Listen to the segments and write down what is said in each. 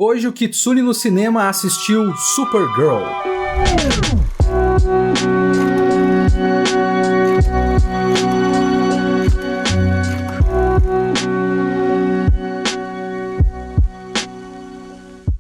Hoje o Kitsune no cinema assistiu Supergirl.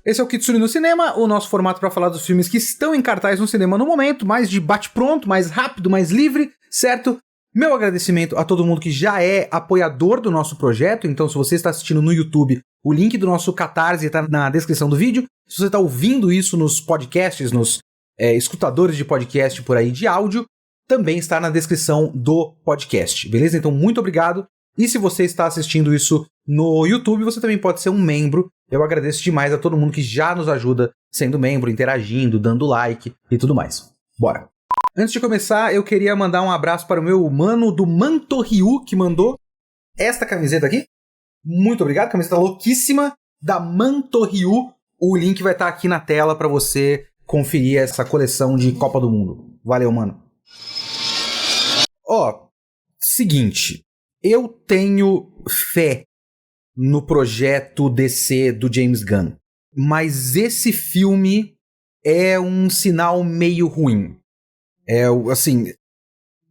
Esse é o Kitsune no cinema, o nosso formato para falar dos filmes que estão em cartaz no cinema no momento, mais de bate-pronto, mais rápido, mais livre, certo? Meu agradecimento a todo mundo que já é apoiador do nosso projeto. Então, se você está assistindo no YouTube, o link do nosso Catarse está na descrição do vídeo. Se você está ouvindo isso nos podcasts, nos escutadores de podcast por aí de áudio, também está na descrição do podcast, beleza? Então, muito obrigado. E se você está assistindo isso no YouTube, você também pode ser um membro. Eu agradeço demais a todo mundo que já nos ajuda sendo membro, interagindo, dando like e tudo mais. Bora! Antes de começar, eu queria mandar um abraço para o meu mano do Manto Ryu, que mandou esta camiseta aqui. Muito obrigado, camiseta louquíssima da Manto Ryu. O link vai estar aqui na tela para você conferir essa coleção de Copa do Mundo. Valeu, mano. Seguinte, eu tenho fé no projeto DC do James Gunn, mas esse filme é um sinal meio ruim.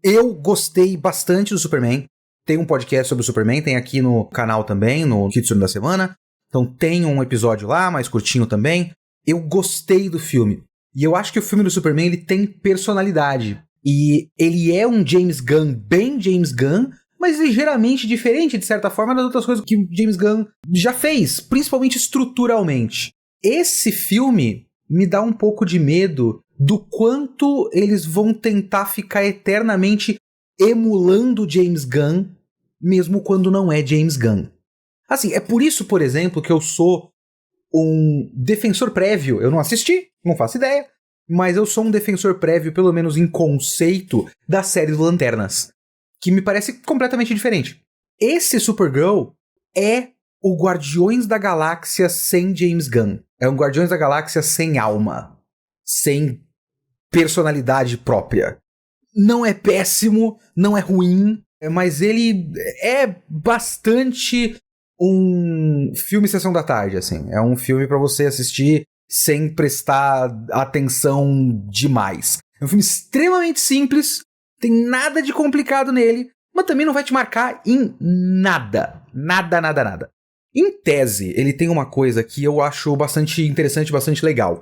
Eu gostei bastante do Superman. Tem um podcast sobre o Superman, tem aqui no canal também, no Kitsune da Semana. Então tem um episódio lá, mais curtinho também. Eu gostei do filme. E eu acho que o filme do Superman, ele tem personalidade. E ele é um James Gunn, bem James Gunn, mas ligeiramente diferente, de certa forma, das outras coisas que o James Gunn já fez, principalmente estruturalmente. Esse filme me dá um pouco de medo do quanto eles vão tentar ficar eternamente emulando James Gunn, mesmo quando não é James Gunn. Assim, é por isso, por exemplo, que eu sou um defensor prévio. Eu não assisti, não faço ideia, mas eu sou um defensor prévio, pelo menos em conceito, da série do Lanternas, que me parece completamente diferente. Esse Supergirl é o Guardiões da Galáxia sem James Gunn. É um Guardiões da Galáxia sem alma, sem personalidade própria. Não é péssimo, não é ruim, mas ele é bastante um filme Sessão da Tarde, assim. É um filme pra você assistir sem prestar atenção demais. É um filme extremamente simples, tem nada de complicado nele, mas também não vai te marcar em nada. Nada, nada, nada. Em tese, ele tem uma coisa que eu acho bastante interessante, bastante legal.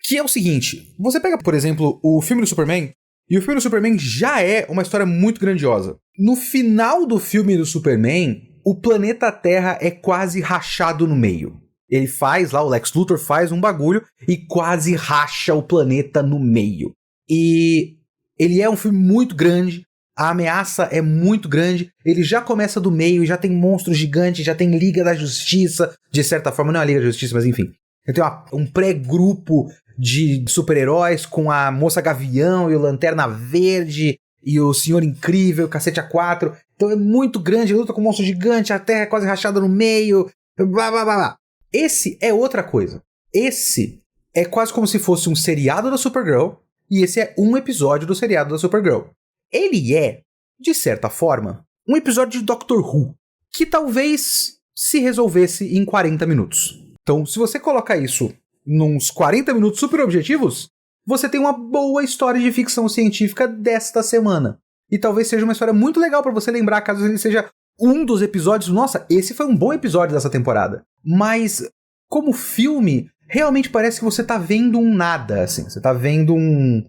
Que é o seguinte, você pega, por exemplo, o filme do Superman, e o filme do Superman já é uma história muito grandiosa. No final do filme do Superman, o planeta Terra é quase rachado no meio. Ele faz lá, o Lex Luthor faz um bagulho e quase racha o planeta no meio. E ele é um filme muito grande, a ameaça é muito grande, ele já começa do meio e já tem monstros gigantes, já tem Liga da Justiça, de certa forma, não é a Liga da Justiça, mas enfim. Ele tem um pré-grupo de super-heróis com a Moça Gavião e o Lanterna Verde e o Senhor Incrível, o Cacete A4. Então é muito grande, luta com um monstro gigante, a Terra é quase rachada no meio, blá blá blá blá. Esse é outra coisa. Esse é quase como se fosse um seriado da Supergirl e esse é um episódio do seriado da Supergirl. Ele é, de certa forma, um episódio de Doctor Who que talvez se resolvesse em 40 minutos. Então, se você colocar isso nos 40 minutos super objetivos, você tem uma boa história de ficção científica desta semana. E talvez seja uma história muito legal pra você lembrar, caso ele seja um dos episódios. Nossa, esse foi um bom episódio dessa temporada. Mas, como filme, realmente parece que você tá vendo um nada, assim. Você tá vendo um...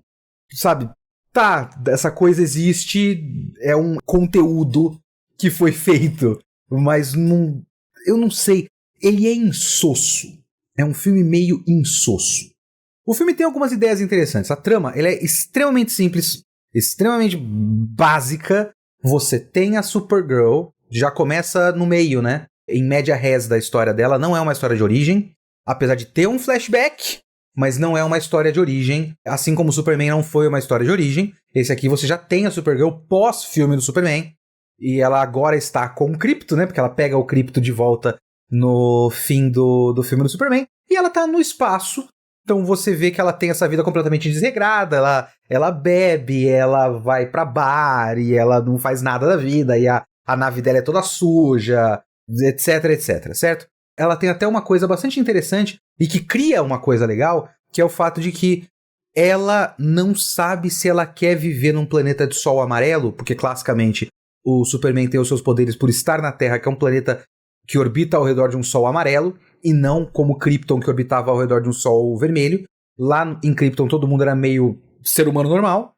Sabe? Tá, essa coisa existe, é um conteúdo que foi feito, mas não... Eu não sei. Ele é insosso. É um filme meio insosso. O filme tem algumas ideias interessantes. A trama, ela é extremamente simples, extremamente básica. Você tem a Supergirl, já começa no meio, né? Em média res da história dela, não é uma história de origem, apesar de ter um flashback, mas não é uma história de origem, assim como o Superman não foi uma história de origem. Esse aqui você já tem a Supergirl pós-filme do Superman, e ela agora está com o Krypto, né? Porque ela pega o Krypto de volta no fim do filme do Superman, e ela tá no espaço. Então você vê que ela tem essa vida completamente desregrada, ela bebe, ela vai pra bar, e ela não faz nada da vida, e a nave dela é toda suja, etc, etc, certo? Ela tem até uma coisa bastante interessante, e que cria uma coisa legal, que é o fato de que ela não sabe se ela quer viver num planeta de sol amarelo, porque classicamente o Superman tem os seus poderes por estar na Terra, que é um planeta que orbita ao redor de um sol amarelo, e não como Krypton, que orbitava ao redor de um sol vermelho. Lá em Krypton todo mundo era meio ser humano normal,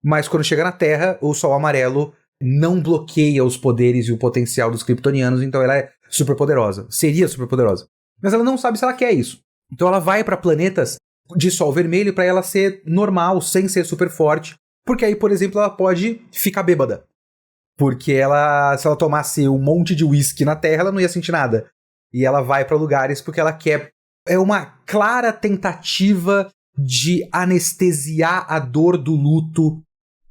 mas quando chega na Terra, o sol amarelo não bloqueia os poderes e o potencial dos kryptonianos, então ela é super poderosa. Seria super poderosa. Mas ela não sabe se ela quer isso. Então ela vai para planetas de sol vermelho para ela ser normal, sem ser super forte, porque aí, por exemplo, ela pode ficar bêbada. Porque se ela tomasse um monte de uísque na Terra, ela não ia sentir nada. E ela vai para lugares porque ela quer. É uma clara tentativa de anestesiar a dor do luto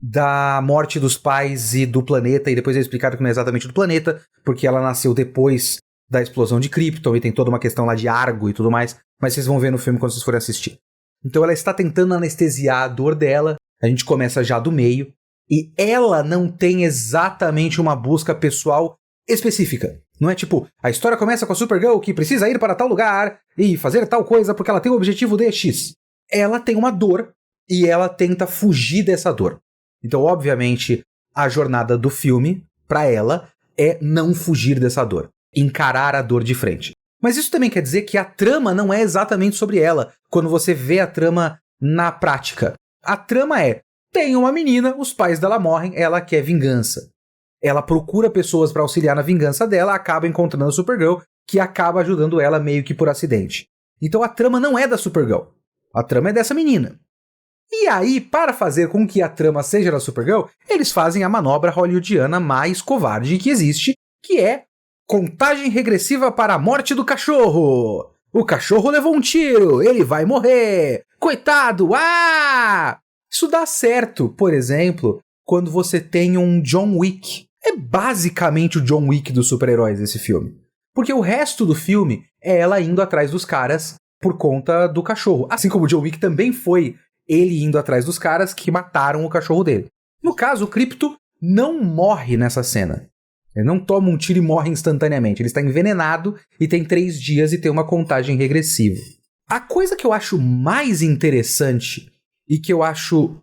da morte dos pais e do planeta. E depois é explicado que não é exatamente do planeta, porque ela nasceu depois da explosão de Krypton e tem toda uma questão lá de Argo e tudo mais. Mas vocês vão ver no filme quando vocês forem assistir. Então ela está tentando anestesiar a dor dela. A gente começa já do meio. E ela não tem exatamente uma busca pessoal específica. Não é tipo, a história começa com a Supergirl que precisa ir para tal lugar e fazer tal coisa porque ela tem o objetivo de X. Ela tem uma dor e ela tenta fugir dessa dor. Então, obviamente, a jornada do filme, para ela, é não fugir dessa dor. Encarar a dor de frente. Mas isso também quer dizer que a trama não é exatamente sobre ela, quando você vê a trama na prática. A trama é, tem uma menina, os pais dela morrem, ela quer vingança. Ela procura pessoas para auxiliar na vingança dela, acaba encontrando a Supergirl, que acaba ajudando ela meio que por acidente. Então a trama não é da Supergirl. A trama é dessa menina. E aí, para fazer com que a trama seja da Supergirl, eles fazem a manobra hollywoodiana mais covarde que existe, que é contagem regressiva para a morte do cachorro. O cachorro levou um tiro, ele vai morrer. Coitado, Isso dá certo, por exemplo, quando você tem um John Wick. É basicamente o John Wick dos super-heróis esse filme. Porque o resto do filme é ela indo atrás dos caras por conta do cachorro. Assim como o John Wick também foi ele indo atrás dos caras que mataram o cachorro dele. No caso, o Krypto não morre nessa cena. Ele não toma um tiro e morre instantaneamente. Ele está envenenado e tem 3 dias e tem uma contagem regressiva. A coisa que eu acho mais interessante e que eu acho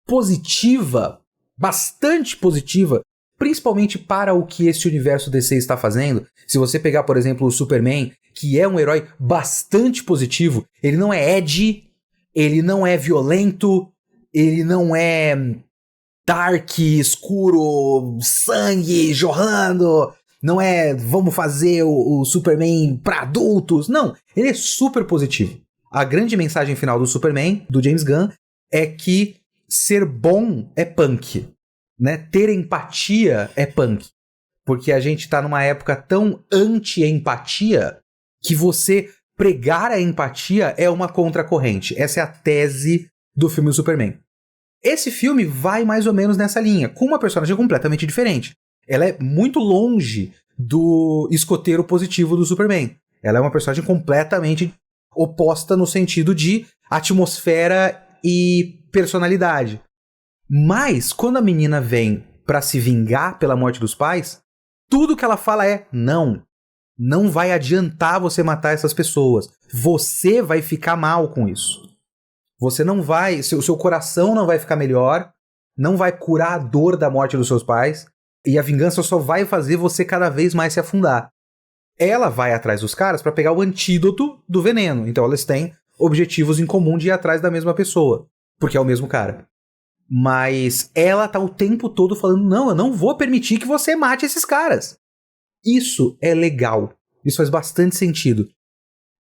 positiva, bastante positiva, principalmente para o que esse universo DC está fazendo. Se você pegar, por exemplo, o Superman, que é um herói bastante positivo, ele não é edgy, ele não é violento, ele não é dark, escuro, sangue jorrando, não é vamos fazer o Superman para adultos, não, ele é super positivo. A grande mensagem final do Superman, do James Gunn, é que ser bom é punk, né? Ter empatia é punk. Porque a gente tá numa época tão anti-empatia que você pregar a empatia é uma contracorrente. Essa é a tese do filme Superman. Esse filme vai mais ou menos nessa linha, com uma personagem completamente diferente. Ela é muito longe do escoteiro positivo do Superman. Ela é uma personagem completamente oposta no sentido de atmosfera e personalidade. Mas, quando a menina vem pra se vingar pela morte dos pais, tudo que ela fala é não. Não vai adiantar você matar essas pessoas. Você vai ficar mal com isso. Você não vai... Seu coração não vai ficar melhor. Não vai curar a dor da morte dos seus pais. E a vingança só vai fazer você cada vez mais se afundar. Ela vai atrás dos caras pra pegar o antídoto do veneno. Então elas têm objetivos em comum de ir atrás da mesma pessoa. Porque é o mesmo cara. Mas ela tá o tempo todo falando, não, eu não vou permitir que você mate esses caras. Isso é legal. Isso faz bastante sentido.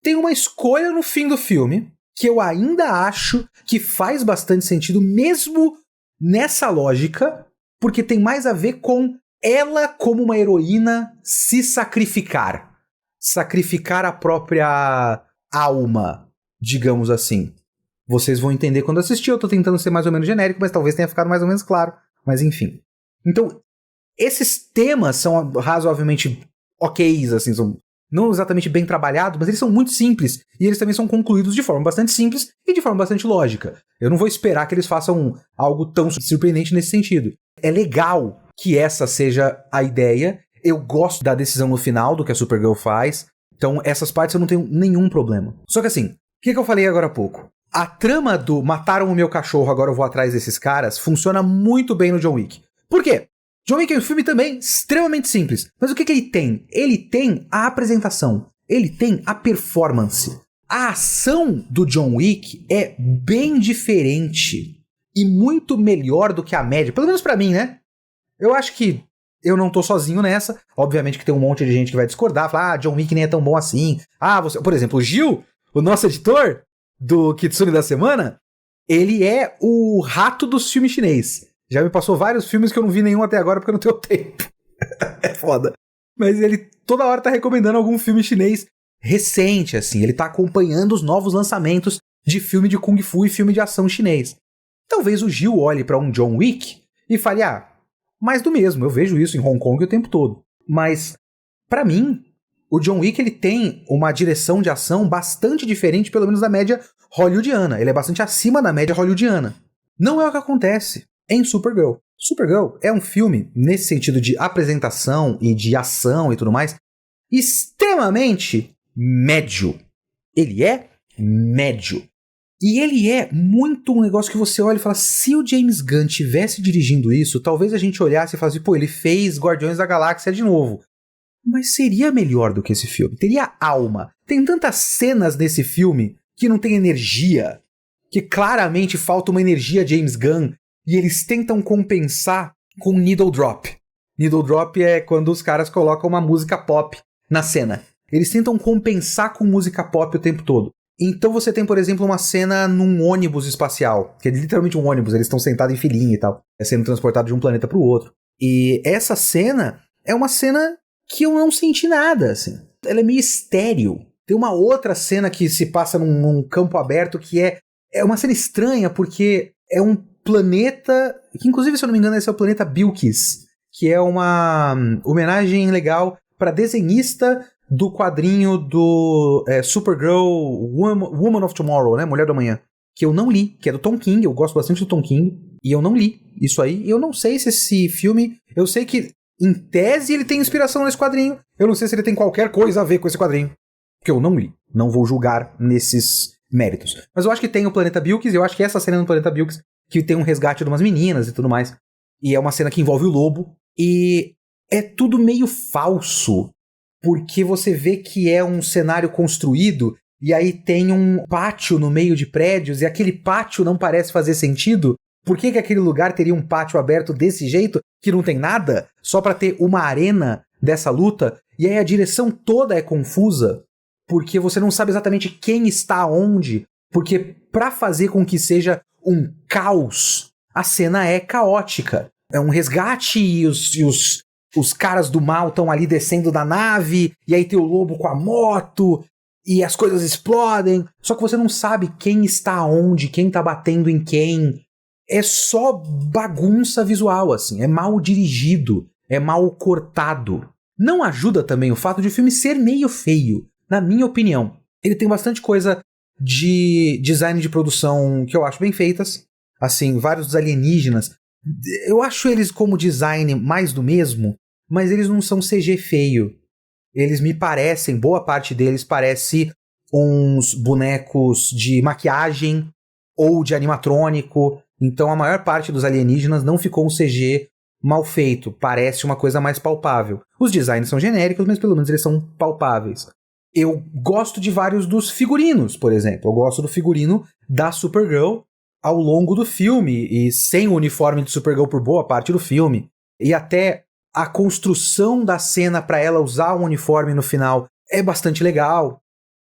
Tem uma escolha no fim do filme que eu ainda acho que faz bastante sentido, mesmo nessa lógica, porque tem mais a ver com ela como uma heroína se sacrificar. Sacrificar a própria alma, digamos assim. Vocês vão entender quando assistir, eu tô tentando ser mais ou menos genérico, mas talvez tenha ficado mais ou menos claro. Mas enfim. Então, esses temas são razoavelmente ok, assim, são não exatamente bem trabalhados, mas eles são muito simples. E eles também são concluídos de forma bastante simples e de forma bastante lógica. Eu não vou esperar que eles façam algo tão surpreendente nesse sentido. É legal que essa seja a ideia. Eu gosto da decisão no final, do que a Supergirl faz. Então, essas partes eu não tenho nenhum problema. Só que assim, o que eu falei agora há pouco? A trama do mataram o meu cachorro, agora eu vou atrás desses caras, funciona muito bem no John Wick. Por quê? John Wick é um filme também extremamente simples. Mas o que ele tem? Ele tem a apresentação. Ele tem a performance. A ação do John Wick é bem diferente e muito melhor do que a média. Pelo menos pra mim, né? Eu acho que eu não tô sozinho nessa. Obviamente que tem um monte de gente que vai discordar. Falar, John Wick nem é tão bom assim. Você... Por exemplo, o Gil, o nosso editor do Kitsune da Semana, ele é o rato dos filmes chinês. Já me passou vários filmes que eu não vi nenhum até agora porque eu não tenho tempo. É foda. Mas ele toda hora tá recomendando algum filme chinês recente, assim. Ele tá acompanhando os novos lançamentos de filme de Kung Fu e filme de ação chinês. Talvez o Gil olhe pra um John Wick e fale, mais do mesmo. Eu vejo isso em Hong Kong o tempo todo. Mas, pra mim, o John Wick ele tem uma direção de ação bastante diferente, pelo menos da média hollywoodiana. Ele é bastante acima da média hollywoodiana. Não é o que acontece em Supergirl. Supergirl é um filme, nesse sentido de apresentação e de ação e tudo mais, extremamente médio. Ele é médio. E ele é muito um negócio que você olha e fala, se o James Gunn tivesse dirigindo isso, talvez a gente olhasse e falasse, pô, ele fez Guardiões da Galáxia de novo. Mas seria melhor do que esse filme. Teria alma. Tem tantas cenas nesse filme que não tem energia, que claramente falta uma energia James Gunn, e eles tentam compensar com needle drop. Needle drop é quando os caras colocam uma música pop na cena. Eles tentam compensar com música pop o tempo todo. Então você tem, por exemplo, uma cena num ônibus espacial, que é literalmente um ônibus, eles estão sentados em filinha e tal, sendo transportados de um planeta para o outro. E essa cena é uma cena que eu não senti nada, assim. Ela é meio estéril. Tem uma outra cena que se passa num campo aberto que é uma cena estranha, porque é um planeta, que inclusive, se eu não me engano, esse é o planeta Bilquis, que é uma homenagem legal para desenhista do quadrinho do Supergirl Woman of Tomorrow, né? Mulher do Amanhã. Que eu não li, que é do Tom King, eu gosto bastante do Tom King, e eu não li isso aí, e eu não sei se esse filme, eu sei que em tese ele tem inspiração nesse quadrinho, eu não sei se ele tem qualquer coisa a ver com esse quadrinho, que eu não li, não vou julgar nesses méritos. Mas eu acho que tem o Planeta Bilquis, e eu acho que essa cena no Planeta Bilquis, que tem um resgate de umas meninas e tudo mais, e é uma cena que envolve o lobo, e é tudo meio falso, porque você vê que é um cenário construído, e aí tem um pátio no meio de prédios, e aquele pátio não parece fazer sentido. Por que aquele lugar teria um pátio aberto desse jeito, que não tem nada, só pra ter uma arena dessa luta? E aí a direção toda é confusa, porque você não sabe exatamente quem está onde, porque pra fazer com que seja um caos, a cena é caótica. É um resgate e os caras do mal estão ali descendo da nave, e aí tem o lobo com a moto, e as coisas explodem, só que você não sabe quem está onde, quem tá batendo em quem. É só bagunça visual, assim, é mal dirigido, é mal cortado. Não ajuda também o fato de o filme ser meio feio, na minha opinião. Ele tem bastante coisa de design de produção que eu acho bem feitas, assim, vários dos alienígenas. Eu acho eles como design mais do mesmo, mas eles não são CG feio. Eles me parecem, boa parte deles parece uns bonecos de maquiagem ou de animatrônico. Então a maior parte dos alienígenas não ficou um CG mal feito. Parece uma coisa mais palpável. Os designs são genéricos, mas pelo menos eles são palpáveis. Eu gosto de vários dos figurinos, por exemplo. Eu gosto do figurino da Supergirl ao longo do filme e sem o uniforme de Supergirl por boa parte do filme. E até a construção da cena para ela usar um uniforme no final é bastante legal,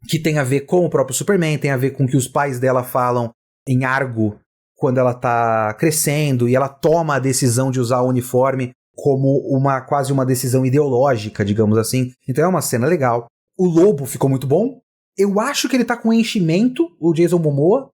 que tem a ver com o próprio Superman, tem a ver com o que os pais dela falam em Argo quando ela tá crescendo e ela toma a decisão de usar o uniforme como quase uma decisão ideológica, digamos assim. Então é uma cena legal. O lobo ficou muito bom. Eu acho que ele tá com enchimento, o Jason Momoa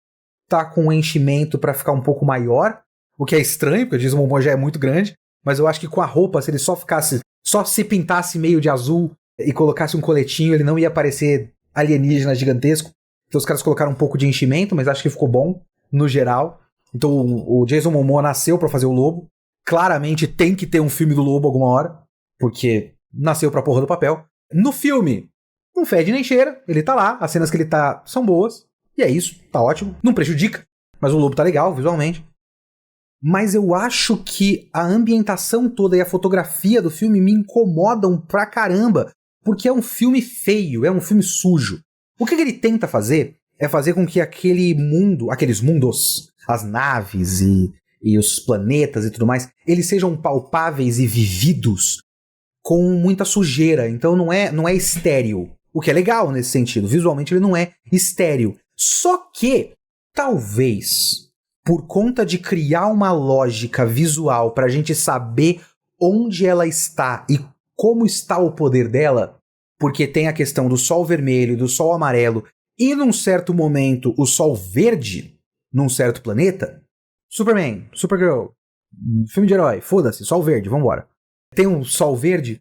tá com enchimento para ficar um pouco maior, o que é estranho, porque o Jason Momoa já é muito grande. Mas eu acho que com a roupa, se ele só se pintasse meio de azul e colocasse um coletinho, ele não ia parecer alienígena gigantesco. Então os caras colocaram um pouco de enchimento, mas acho que ficou bom, no geral. Então o Jason Momoa nasceu pra fazer o lobo. Claramente tem que ter um filme do lobo alguma hora, porque nasceu pra porra do papel. No filme, Não fede nem cheira, ele tá lá, as cenas que ele tá são boas, e é isso, tá ótimo, não prejudica, mas o lobo tá legal visualmente. Mas eu acho que a ambientação toda e a fotografia do filme me incomodam pra caramba, porque é um filme feio, é um filme sujo. O que ele tenta fazer é fazer com que aquele mundo, aqueles mundos, as naves e os planetas e tudo mais, eles sejam palpáveis e vividos com muita sujeira. Então não é estéril. O que é legal nesse sentido. Visualmente ele não é estéril. Só que, talvez, por conta de criar uma lógica visual pra gente saber onde ela está e como está o poder dela, porque tem a questão do sol vermelho e do sol amarelo, e num certo momento o sol verde, num certo planeta, Superman, Supergirl, filme de herói, foda-se, sol verde, vambora. Tem um sol verde,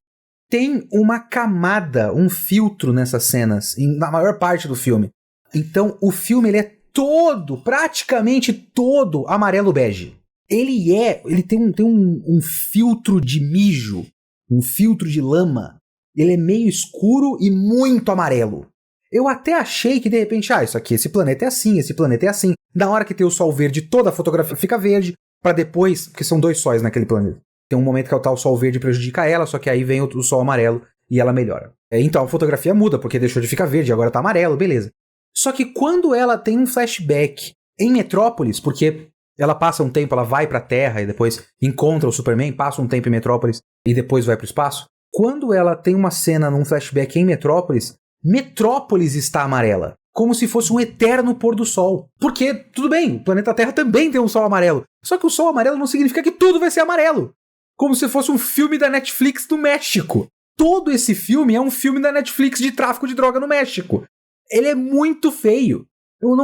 tem uma camada, um filtro nessas cenas, na maior parte do filme. Então o filme ele é todo, praticamente todo amarelo bege. Ele tem um filtro de mijo, um filtro de lama. Ele é meio escuro e muito amarelo. Eu até achei que de repente, isso aqui, esse planeta é assim, esse planeta é assim. Na hora que tem o sol verde, toda a fotografia fica verde, pra depois, porque são 2 sóis naquele planeta. Tem um momento que o sol verde prejudica ela, só que aí vem o sol amarelo e ela melhora. Então a fotografia muda, porque deixou de ficar verde, agora tá amarelo, beleza. Só que quando ela tem um flashback em Metrópolis, porque ela passa um tempo, ela vai pra Terra e depois encontra o Superman, passa um tempo em Metrópolis e depois vai pro espaço. Quando ela tem uma cena num flashback em Metrópolis, Metrópolis está amarela. Como se fosse um eterno pôr do sol. Porque, tudo bem, o planeta Terra também tem um sol amarelo. Só que o sol amarelo não significa que tudo vai ser amarelo. Como se fosse um filme da Netflix do México. Todo esse filme é um filme da Netflix de tráfico de droga no México. Ele é muito feio. Eu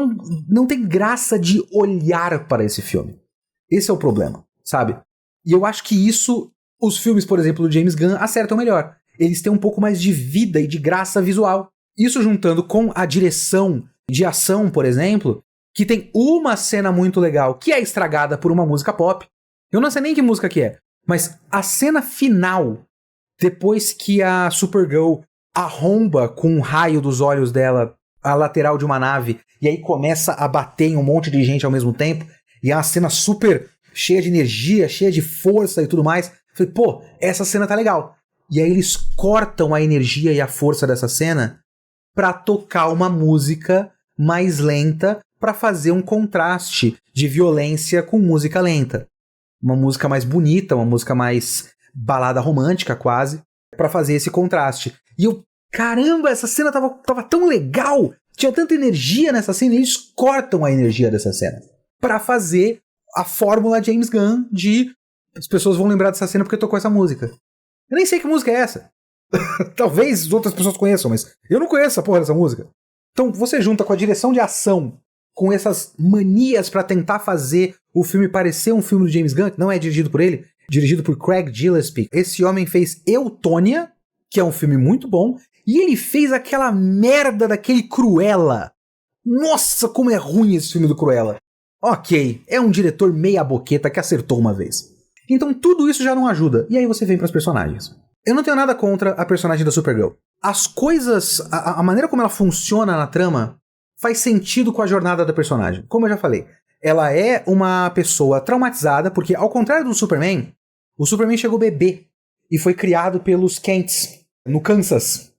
não tem graça de olhar para esse filme. Esse é o problema, sabe? E eu acho que isso, os filmes, por exemplo, do James Gunn acertam melhor. Eles têm um pouco mais de vida e de graça visual. Isso juntando com a direção de ação, por exemplo, que tem uma cena muito legal, que é estragada por uma música pop. Eu não sei nem que música que é, mas a cena final, depois que a Supergirl arromba com um raio dos olhos dela a lateral de uma nave, e aí começa a bater em um monte de gente ao mesmo tempo, e é uma cena super cheia de energia, cheia de força e tudo mais. Eu falei, essa cena tá legal. E aí eles cortam a energia e a força dessa cena pra tocar uma música mais lenta pra fazer um contraste de violência com música lenta. Uma música mais bonita, uma música mais balada romântica quase, pra fazer esse contraste. E eu, caramba, essa cena tava tão legal, tinha tanta energia nessa cena, e eles cortam a energia dessa cena pra fazer a fórmula James Gunn de as pessoas vão lembrar dessa cena porque tocou essa música. Eu nem sei que música é essa. Talvez outras pessoas conheçam, mas eu não conheço essa porra dessa música. Então você junta com a direção de ação, com essas manias pra tentar fazer o filme parecer um filme do James Gunn, que não é dirigido por ele, dirigido por Craig Gillespie. Esse homem fez Eutônia, que é um filme muito bom, e ele fez aquela merda daquele Cruella. Nossa, como é ruim esse filme do Cruella. Ok, é um diretor meia boqueta que acertou uma vez. Então tudo isso já não ajuda, e aí você vem pros personagens. Eu não tenho nada contra a personagem da Supergirl. As coisas, a maneira como ela funciona na trama faz sentido com a jornada da personagem. Como eu já falei, ela é uma pessoa traumatizada, porque ao contrário do Superman, o Superman chegou bebê e foi criado pelos Kents, no Kansas.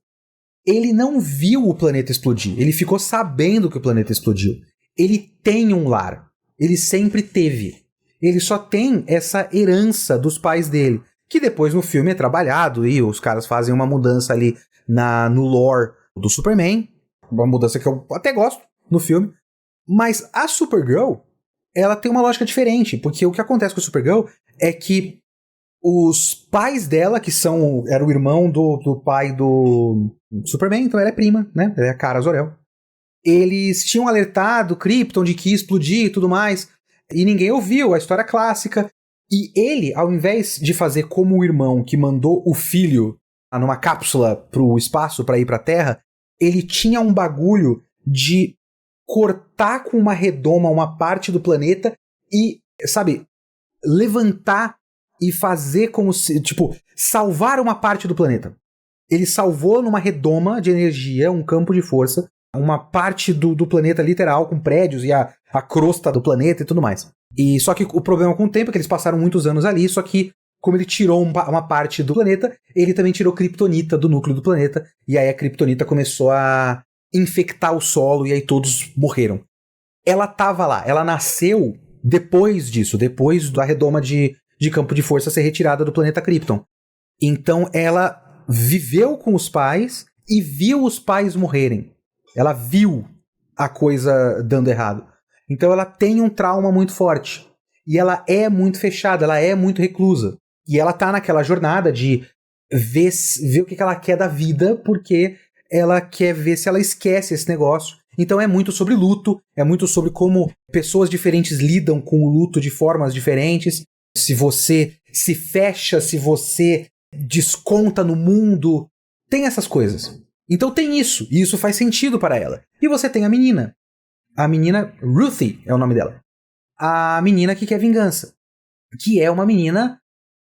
Ele não viu o planeta explodir, ele ficou sabendo que o planeta explodiu. Ele tem um lar, ele sempre teve. Ele só tem essa herança dos pais dele, que depois no filme é trabalhado e os caras fazem uma mudança ali no lore do Superman, uma mudança que eu até gosto no filme, mas a Supergirl, ela tem uma lógica diferente, porque o que acontece com a Supergirl é que os pais dela, que era o irmão do pai do Superman, então ela é prima, né, ela é a Kara Zor-El, eles tinham alertado Krypton de que ia explodir e tudo mais, e ninguém ouviu a história clássica. E ele, ao invés de fazer como o irmão que mandou o filho numa cápsula pro espaço pra ir pra Terra, ele tinha um bagulho de cortar com uma redoma uma parte do planeta e, sabe, levantar e fazer como se, tipo, salvar uma parte do planeta. Ele salvou numa redoma de energia, um campo de força, uma parte do planeta literal, com prédios e a crosta do planeta e tudo mais. E só que o problema com o tempo é que eles passaram muitos anos ali, só que como ele tirou uma parte do planeta, ele também tirou kryptonita do núcleo do planeta, e aí a kryptonita começou a infectar o solo, e aí todos morreram. Ela tava lá, ela nasceu depois disso, depois da redoma de campo de força ser retirada do planeta Krypton. Então ela viveu com os pais e viu os pais morrerem. Ela viu a coisa dando errado. Então ela tem um trauma muito forte. E ela é muito fechada, ela é muito reclusa. E ela tá naquela jornada de ver o que ela quer da vida, porque ela quer ver se ela esquece esse negócio. Então é muito sobre luto, é muito sobre como pessoas diferentes lidam com o luto de formas diferentes. Se você se fecha, se você desconta no mundo, tem essas coisas. Então tem isso, e isso faz sentido para ela. E você tem a menina. A menina, Ruthie é o nome dela. A menina que quer vingança. Que é uma menina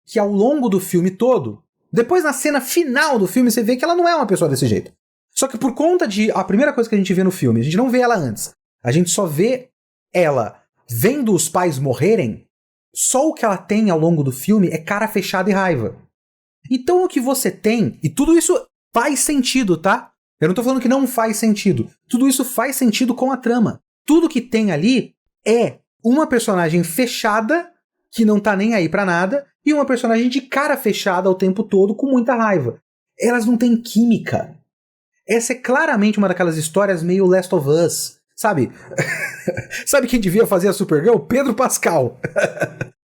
que ao longo do filme todo, depois na cena final do filme, você vê que ela não é uma pessoa desse jeito. Só que por conta de a primeira coisa que a gente vê no filme, a gente não vê ela antes. A gente só vê ela vendo os pais morrerem. Só o que ela tem ao longo do filme é cara fechada e raiva. Então o que você tem, e tudo isso faz sentido, tá? Eu não tô falando que não faz sentido. Tudo isso faz sentido com a trama. Tudo que tem ali é uma personagem fechada, que não tá nem aí pra nada, e uma personagem de cara fechada o tempo todo, com muita raiva. Elas não têm química. Essa é claramente uma daquelas histórias meio Last of Us, sabe? Sabe quem devia fazer a Supergirl? Pedro Pascal.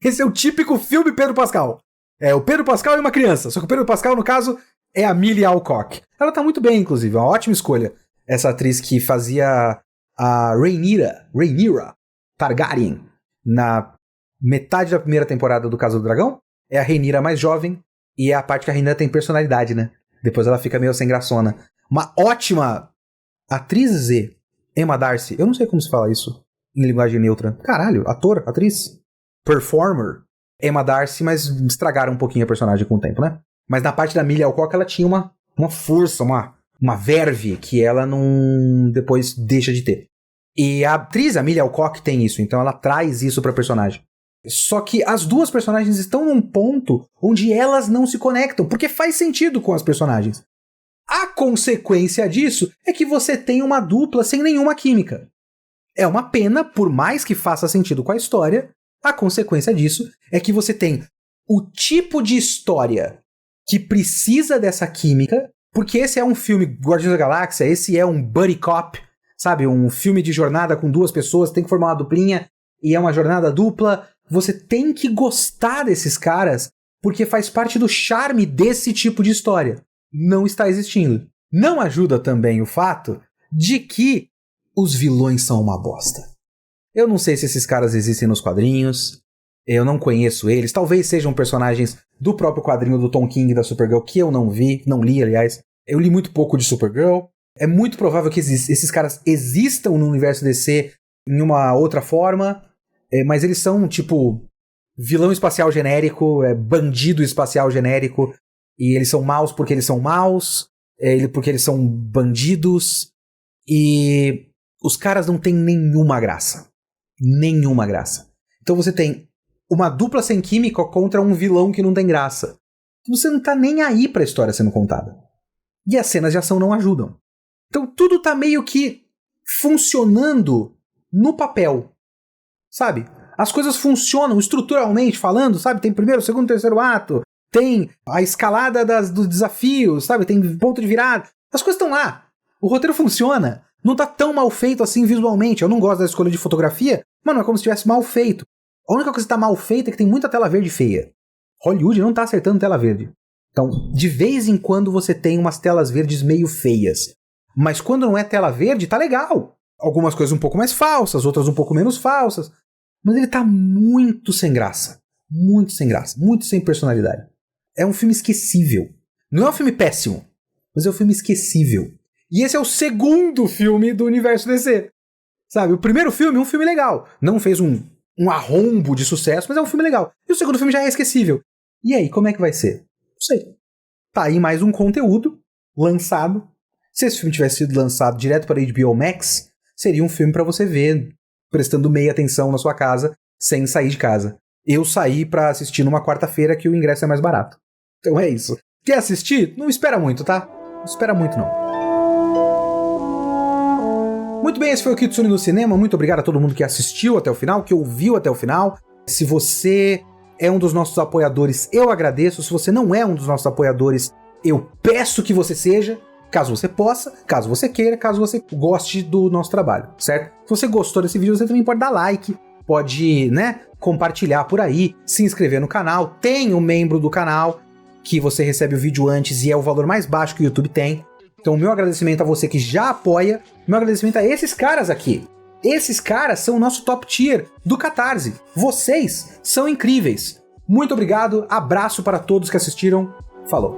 Esse é o típico filme Pedro Pascal. É o Pedro Pascal e uma criança. Só que o Pedro Pascal, no caso, é a Millie Alcock. Ela tá muito bem, inclusive. É uma ótima escolha. Essa atriz que fazia a Rhaenyra Targaryen na metade da primeira temporada do Casa do Dragão. É a Rhaenyra mais jovem. E é a parte que a Rhaenyra tem personalidade, né? Depois ela fica meio sem graçona. Uma ótima atriz Z. Emma Darcy. Eu não sei como se fala isso em linguagem neutra. Caralho, ator, atriz, performer. Emma Darcy, mas estragaram um pouquinho a personagem com o tempo, né? Mas na parte da Millie Alcock ela tinha uma força, uma verve que ela não depois deixa de ter. E a atriz, a Millie Alcock, tem isso, então ela traz isso pra personagem. Só que as duas personagens estão num ponto onde elas não se conectam, porque faz sentido com as personagens. A consequência disso é que você tem uma dupla sem nenhuma química. É uma pena, por mais que faça sentido com a história, a consequência disso é que você tem o tipo de história que precisa dessa química, porque esse é um filme Guardiões da Galáxia, esse é um buddy cop, sabe? Um filme de jornada com duas pessoas, tem que formar uma duplinha, e é uma jornada dupla. Você tem que gostar desses caras, porque faz parte do charme desse tipo de história. Não está existindo. Não ajuda também o fato de que os vilões são uma bosta. Eu não sei se esses caras existem nos quadrinhos, eu não conheço eles, talvez sejam personagens do próprio quadrinho do Tom King da Supergirl que eu não li, aliás. Eu li muito pouco de Supergirl. É muito provável que esses caras existam no universo DC em uma outra forma, mas eles são tipo vilão espacial genérico, bandido espacial genérico, e eles são maus porque eles são maus, porque eles são bandidos, e os caras não têm nenhuma graça. Nenhuma graça. Então você tem uma dupla sem química contra um vilão que não tem graça. Você não tá nem aí pra história sendo contada. E as cenas de ação não ajudam. Então tudo tá meio que funcionando no papel. Sabe? As coisas funcionam estruturalmente falando, sabe? Tem primeiro, segundo, terceiro ato. Tem a escalada dos desafios, sabe? Tem ponto de virada. As coisas estão lá. O roteiro funciona. Não tá tão mal feito assim visualmente. Eu não gosto da escolha de fotografia, mas não é como se estivesse mal feito. A única coisa que tá mal feita é que tem muita tela verde feia. Hollywood não tá acertando tela verde. Então, de vez em quando você tem umas telas verdes meio feias. Mas quando não é tela verde, tá legal. Algumas coisas um pouco mais falsas, outras um pouco menos falsas. Mas ele tá muito sem graça. Muito sem graça. Muito sem personalidade. É um filme esquecível. Não é um filme péssimo, mas é um filme esquecível. E esse é o segundo filme do universo DC. Sabe, o primeiro filme é um filme legal. Não fez um arrombo de sucesso, mas é um filme legal. E o segundo filme já é esquecível. E aí, como é que vai ser? Não sei. tá aí mais um conteúdo lançado. Se esse filme tivesse sido lançado direto para HBO Max, seria um filme para você ver, prestando meia atenção na sua casa, sem sair de casa. Eu saí pra assistir numa quarta-feira que o ingresso é mais barato. Então é isso. Quer assistir? Não espera muito, tá? Não espera muito, não. Muito bem, esse foi o Kitsune no Cinema. Muito obrigado a todo mundo que assistiu até o final, que ouviu até o final. Se você é um dos nossos apoiadores, eu agradeço. Se você não é um dos nossos apoiadores, eu peço que você seja, caso você possa, caso você queira, caso você goste do nosso trabalho, certo? Se você gostou desse vídeo, você também pode dar like, pode, compartilhar por aí, se inscrever no canal. Tem um membro do canal que você recebe o vídeo antes e é o valor mais baixo que o YouTube tem. Então, o meu agradecimento a você que já apoia, meu agradecimento a esses caras aqui. Esses caras são o nosso top tier do Catarse. Vocês são incríveis. Muito obrigado, abraço para todos que assistiram. Falou!